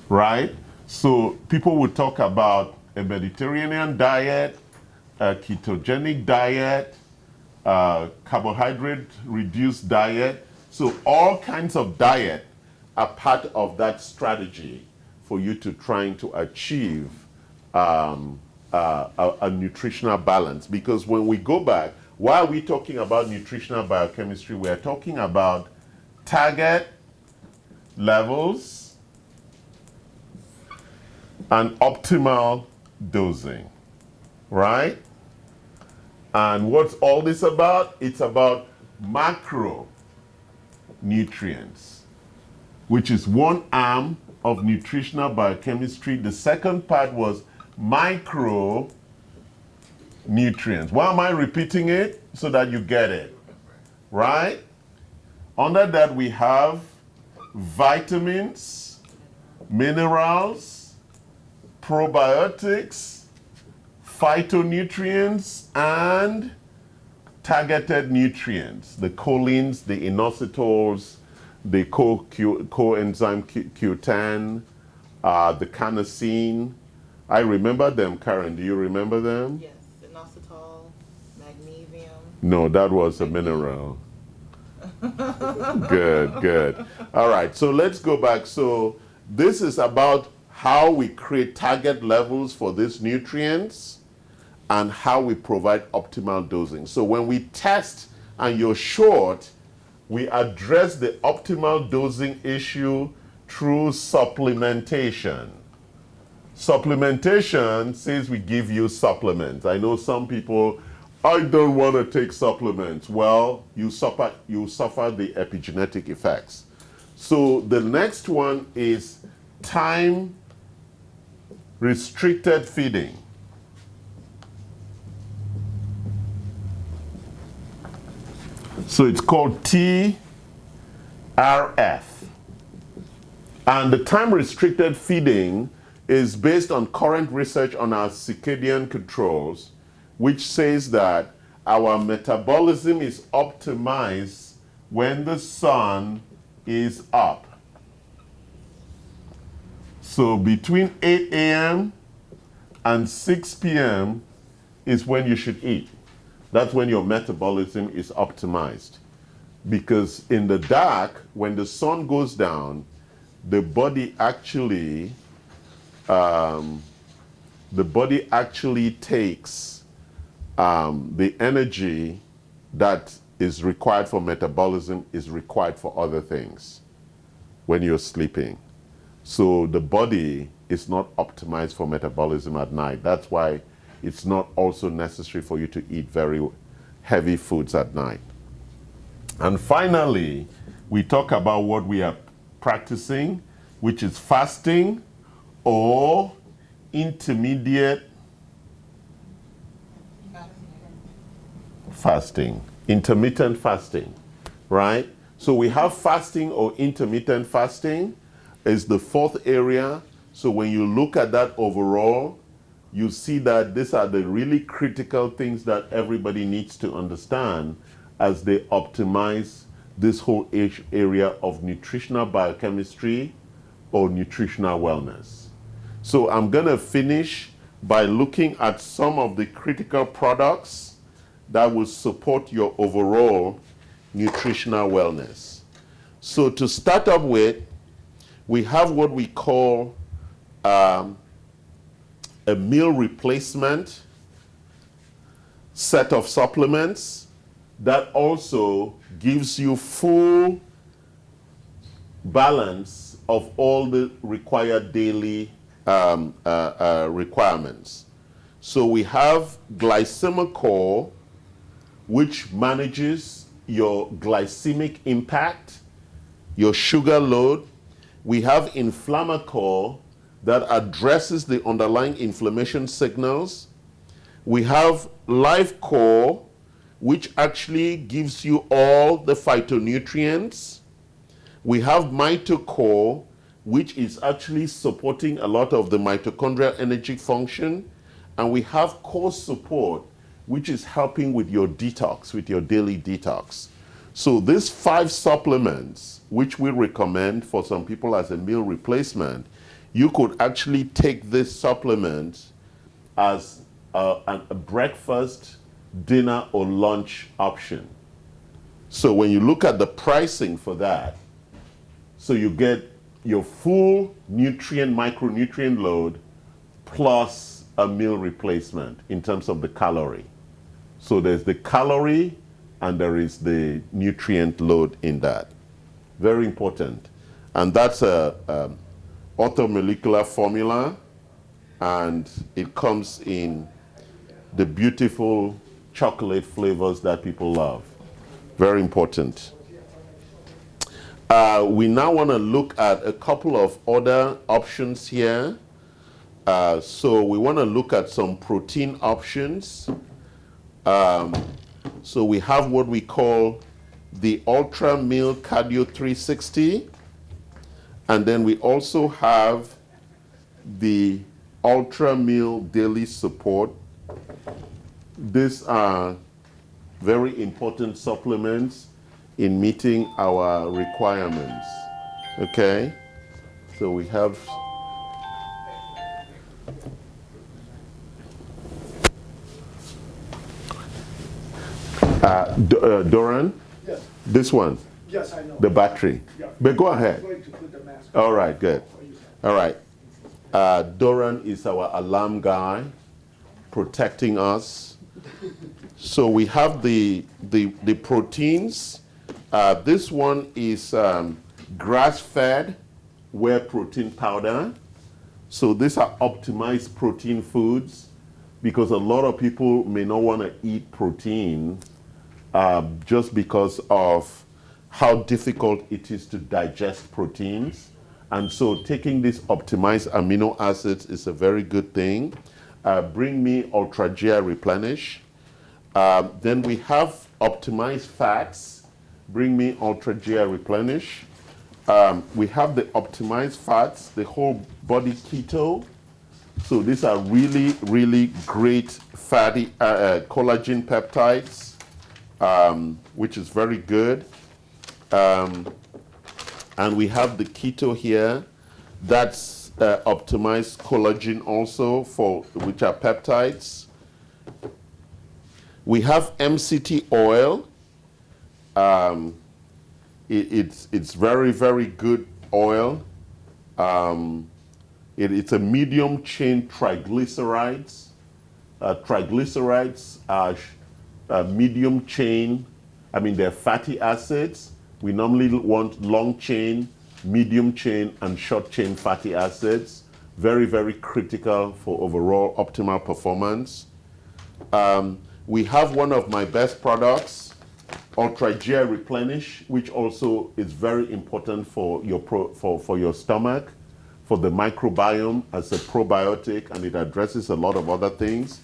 right? So people would talk about a Mediterranean diet, a ketogenic diet, carbohydrate-reduced diet. So all kinds of diet are part of that strategy for you to trying to achieve a nutritional balance. Because when we go back, why are we talking about nutritional biochemistry? We are talking about target levels and optimal dosing, right? And what's all this about? It's about macronutrients, which is one arm of nutritional biochemistry. The second part was micronutrients. Why am I repeating it? So that you get it. right? Under that we have vitamins, minerals, probiotics, phytonutrients, and targeted nutrients, the cholines, the inositols, the coenzyme Q10, the carnosine. I remember them, Karen. Do you remember them? Yes, inositol, magnesium. No, that was a mineral. Good, good. All right, so let's go back. So this is about how we create target levels for these nutrients and how we provide optimal dosing. So when we test and you're short, we address the optimal dosing issue through supplementation. Supplementation says we give you supplements. I know some people, I don't want to take supplements. Well, you suffer the epigenetic effects. So the next one is time restricted feeding. So it's called TRF. And the time restricted feeding is based on current research on our circadian controls, which says that our metabolism is optimized when the sun is up. So between 8 a.m. and 6 p.m. is when you should eat. That's when your metabolism is optimized. Because in the dark, when the sun goes down, the body actually takes the energy that is required for metabolism is required for other things when you're sleeping. So the body is not optimized for metabolism at night. That's why it's not also necessary for you to eat very heavy foods at night. And finally, we talk about what we are practicing, which is fasting or intermediate fasting, intermittent fasting, right? So we have fasting or intermittent fasting is the fourth area. So when you look at that overall, you see that these are the really critical things that everybody needs to understand as they optimize this whole area of nutritional biochemistry or nutritional wellness. So I'm going to finish by looking at some of the critical products that will support your overall nutritional wellness. So to start up with, we have what we call a meal replacement set of supplements that also gives you full balance of all the required daily requirements. So we have Glycemic, which manages your glycemic impact, your sugar load. We have Inflammacor that addresses the underlying inflammation signals. We have LifeCore, which actually gives you all the phytonutrients. We have Mitocore, which is actually supporting a lot of the mitochondrial energy function. And we have Core Support, which is helping with your detox, with your daily detox. So these 5 supplements, which we recommend for some people as a meal replacement, you could actually take this supplement as a breakfast, dinner, or lunch option. So when you look at the pricing for that, so you get your full nutrient, micronutrient load plus a meal replacement in terms of the calorie. So there's the calorie and there is the nutrient load in that. Very important. And that's a orthomolecular formula, and it comes in the beautiful chocolate flavors that people love. Very important. We now want to look at a couple of other options here. So we want to look at some protein options. So we have what we call the Ultra Meal Cardio 360, and then we also have the Ultra Meal Daily Support. These are very important supplements in meeting our requirements. Okay, so we have Doran. Yes. This one. Yes, I know. The battery. Yeah. But go ahead. I'm going to put the mask All right, good. for you. All right. Doran is our alarm guy, protecting us. So we have the proteins. This one is grass-fed whey protein powder. So these are optimized protein foods because a lot of people may not want to eat protein just because of how difficult it is to digest proteins. And so taking these optimized amino acids is a very good thing. Bring me Ultra GI Replenish. Then we have optimized fats. Bring me Ultra GI Replenish. We have the optimized fats, the whole body keto. So these are really, really great fatty collagen peptides, which is very good. And we have the keto here. That's optimized collagen also, which are peptides. We have MCT oil. It's very, very good oil. It's a medium chain triglycerides. Triglycerides are medium chain. They're fatty acids. We normally want long chain, medium chain, and short chain fatty acids. Very, very critical for overall optimal performance. We have one of my best products, Ultra GI Replenish, which also is very important for your stomach, for the microbiome as a probiotic, and it addresses a lot of other things.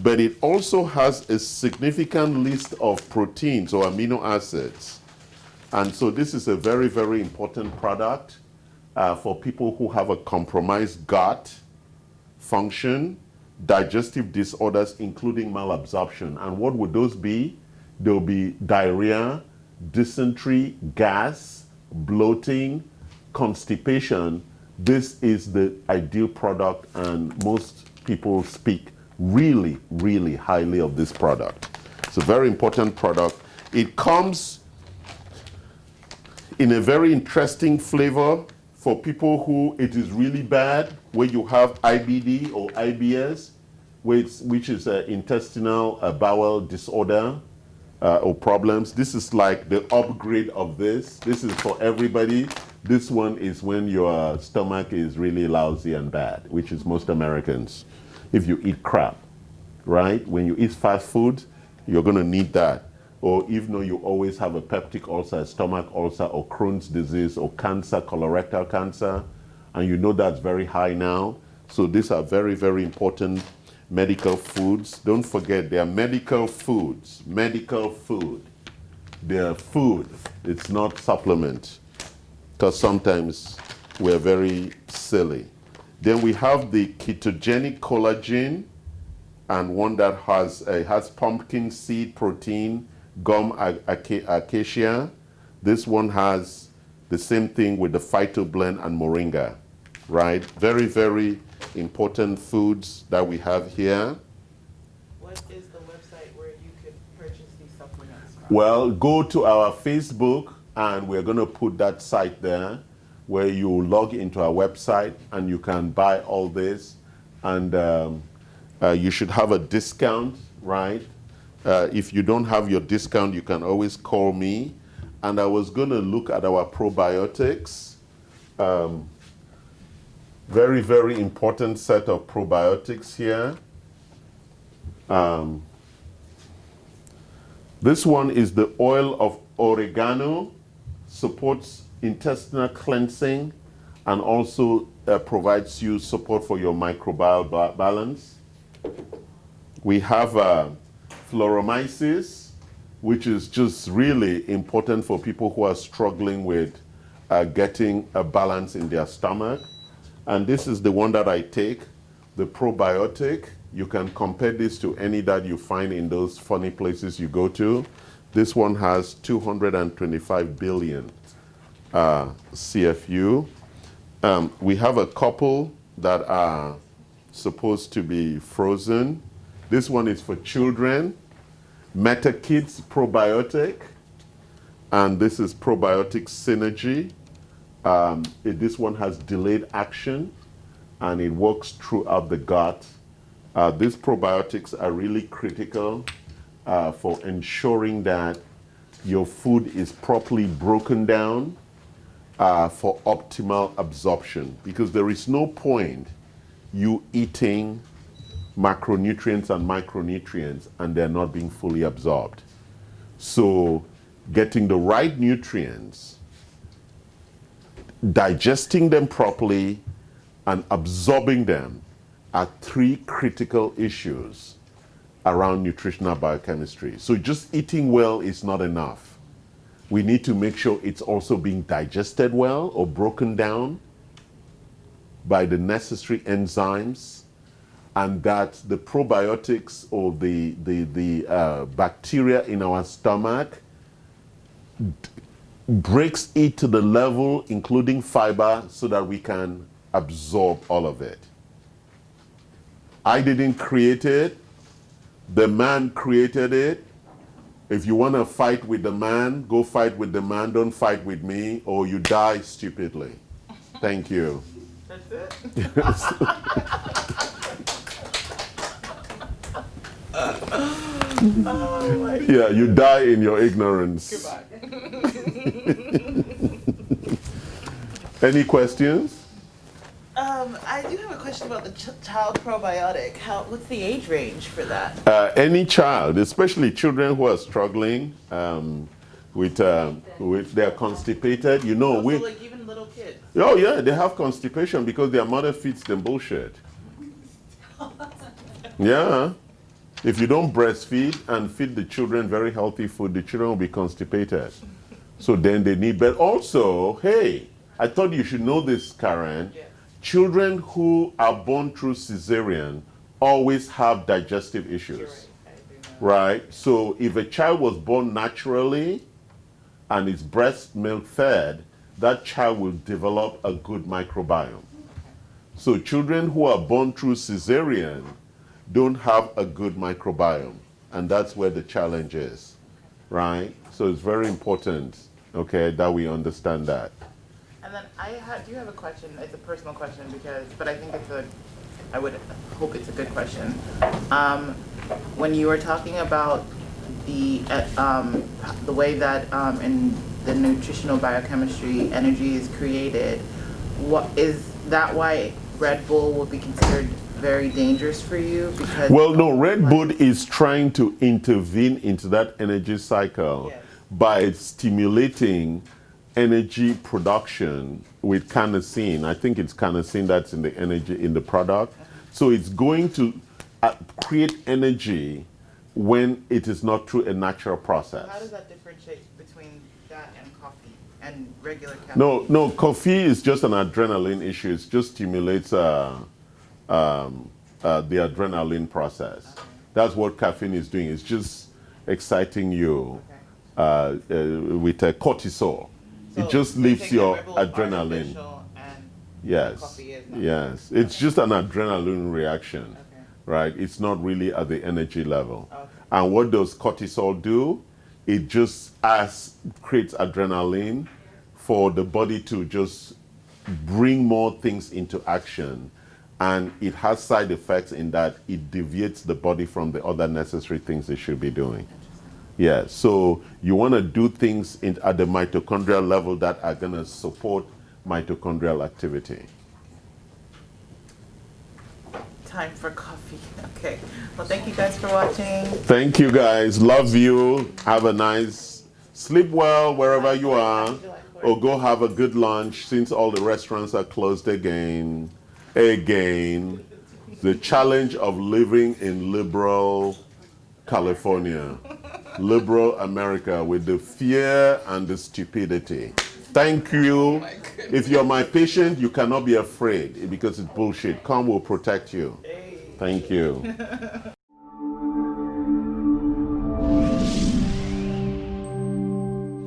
But it also has a significant list of proteins or amino acids. And so this is a very, very important product for people who have a compromised gut function, digestive disorders, including malabsorption. And what would those be? There'll be diarrhea, dysentery, gas, bloating, constipation. This is the ideal product, and most people speak really, really highly of this product. It's a very important product. It comes in a very interesting flavor for people who it is really bad, where you have IBD or IBS, which is an intestinal bowel disorder or problems. This is like the upgrade of this. This is for everybody. This one is when your stomach is really lousy and bad, which is most Americans. If you eat crap, right? When you eat fast food, you're going to need that. Or even though you always have a peptic ulcer, a stomach ulcer, or Crohn's disease, or cancer, colorectal cancer, and you know that's very high now. So these are very, very important medical foods. Don't forget, they are medical foods. Medical food. They are food. It's not supplement. Because sometimes we're very silly. Then we have the ketogenic collagen, and one that has pumpkin seed protein, gum acacia. This one has the same thing with the phytoblend and moringa, right? Very, very important foods that we have here. What is the website where you could purchase these supplements from? Well, go to our Facebook, and we're going to put that site there where you log into our website and you can buy all this. And you should have a discount, right? If you don't have your discount, you can always call me. And I was going to look at our probiotics. Very, very important set of probiotics here. This one is the oil of oregano, supports intestinal cleansing, and also provides you support for your microbial balance. We have Floromyces, which is just really important for people who are struggling with getting a balance in their stomach. And this is the one that I take, the probiotic. You can compare this to any that you find in those funny places you go to. This one has 225 billion CFU. We have a couple that are supposed to be frozen. This one is for children. Meta Kids Probiotic. And this is Probiotic Synergy. This one has delayed action and it works throughout the gut. These probiotics are really critical for ensuring that your food is properly broken down for optimal absorption, because there is no point you eating macronutrients and micronutrients and they're not being fully absorbed. So getting the right nutrients, digesting them properly, and absorbing them are three critical issues around nutritional biochemistry. So just eating well is not enough. We need to make sure it's also being digested well or broken down by the necessary enzymes, and that the probiotics or the bacteria in our stomach breaks it to the level, including fiber, so that we can absorb all of it. I didn't create it. The man created it. If you want to fight with the man, go fight with the man. Don't fight with me, or you die stupidly. Thank you. That's it? Yeah, you die in your ignorance. Goodbye. Any questions? I do have a question about the child probiotic. What's the age range for that? Any child, especially children who are struggling with they're constipated. You know, Also, like even little kids. oh yeah, they have constipation because their mother feeds them bullshit. Yeah. If you don't breastfeed and feed the children very healthy food, the children will be constipated. So then they need, but also, hey, I thought you should know this, Karen. Yeah. Children who are born through cesarean always have digestive issues. You're right. I do know. Right? So if a child was born naturally and is breast milk fed, that child will develop a good microbiome. So children who are born through cesarean don't have a good microbiome, and that's where the challenge is, right? So it's very important, okay, that we understand that. And then I do have a question. It's a personal question but I think I would hope it's a good question. When you were talking about the way that in the nutritional biochemistry energy is created, is that why Red Bull would be considered very dangerous for you? Because well, no, Red Bull is trying to intervene into that energy cycle. Yes. By stimulating energy production with carnosine. I think it's carnosine that's in the energy in the product. So it's going to create energy when it is not through a natural process. How does that differentiate between that and coffee and regular caffeine? No, coffee is just an adrenaline issue. It just stimulates the adrenaline process. Okay. That's what caffeine is doing. It's just exciting you with cortisol. So it just you lifts think your that Red Bull is adrenaline. artificial and Yes. coffee is not? Yes. It's just an adrenaline reaction, Okay. right? It's not really at the energy level. Okay. And what does cortisol do? It just creates adrenaline for the body to just bring more things into action. And it has side effects in that it deviates the body from the other necessary things it should be doing. Yeah, so you want to do things at the mitochondrial level that are going to support mitochondrial activity. Time for coffee. Okay. Well, thank you guys for watching. Thank you guys. Love you. Have a nice sleep well wherever you are. Or go have a good lunch since all the restaurants are closed again. The challenge of living in liberal California. liberal America with the fear and the stupidity. Thank you. my goodness. If you're my patient, you cannot be afraid because it's bullshit. Come will protect you. Hey. Thank you.